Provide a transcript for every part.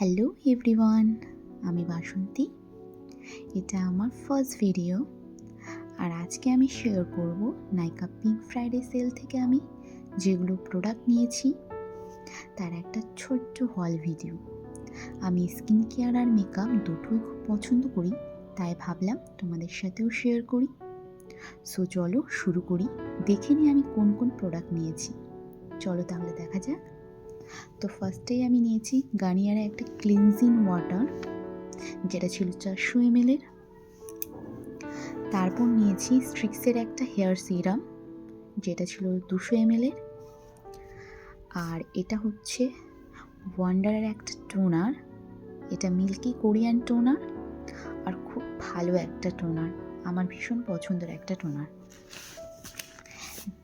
Hello everyone, আমি বাসন্তী। এটা আমার ফার্স্ট ভিডিও। আর আজকে আমি শেয়ার করব নাইকা পিঙ্ক ফ্রাইডে সেল থেকে আমি যেগুলো প্রোডাক্ট নিয়েছি তার একটা ছোট্ট হল ভিডিও। আমি স্কিন কেয়ার আর মেকআপ দুটোই খুব পছন্দ করি, তাই ভাবলাম তোমাদের সাথেও শেয়ার করি। সো চলো শুরু করি। দেখে নিই আমি কোন কোন প্রোডাক্ট নিয়েছি। চলো তাহলে দেখা যাক। তো ফার্স্টেই আমি নিয়েছি গার্নিয়ারের একটা ক্লিনজিং ওয়াটার, যেটা ছিল 400 ml এর। তারপর নিয়েছি স্ট্রিক্সের একটা হেয়ার সিরাম, যেটা ছিল 200 ml এর। আর এটা হচ্ছে ওয়ান্ডারের একটা টোনার, এটা মিল্কি কোরিয়ান টোনার, আর খুব ভালো একটা টোনার, আমার ভীষণ পছন্দের একটা টোনার।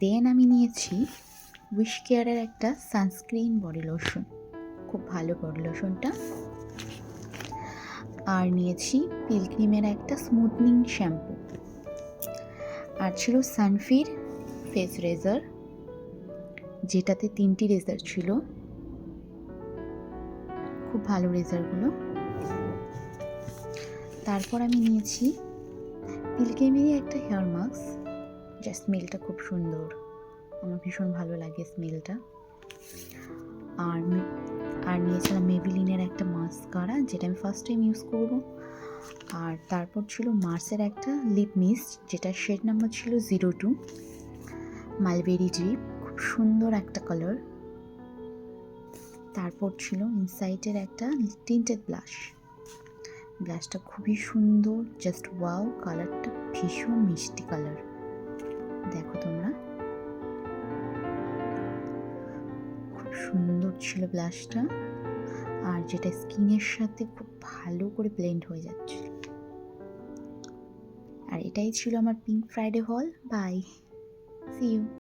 দেন আমি নিয়েছি উইশ কেয়ারের একটা সানস্ক্রিন বডি লোশন, খুব ভালো বডি লোশনটা। আর নিয়েছি পিলগ্রিমের একটা স্মুথনিং শ্যাম্পু। আর ছিল সানফির ফেস রেজার, যেটাতে 3টি রেজার ছিল, খুব ভালো রেজারগুলো। তারপর আমি নিয়েছি পিলগ্রিমেরই একটা হেয়ার মাস্ক, যা স্মেলটা খুব সুন্দর, আমার ভীষণ ভালো লাগে স্মেলটা। আর নিয়েছিলাম মেবিলিনের একটা মাস্কারা, যেটা আমি ফার্স্ট টাইম ইউজ করব। আর তারপর ছিল মার্সের একটা লিপ মিস্ট, যেটা শেড নাম্বার ছিল 02, মালবেরি ডিপ, খুব সুন্দর একটা কালার। তারপর ছিল ইনসাইটের একটা টিন্টেড ব্লাশটা খুবই সুন্দর, জাস্ট ওয়াও, কালারটা ভীষণ মিষ্টি কালার, দেখো তোমরা, খুব সুন্দর ছিল ব্লাশটা। আর যেটা স্কিনের সাথে খুব ভালো করে ব্লেন্ড হয়ে যাচ্ছে। আর এটাই ছিল আমার পিঙ্ক ফ্রাইডে হল। Bye, see you.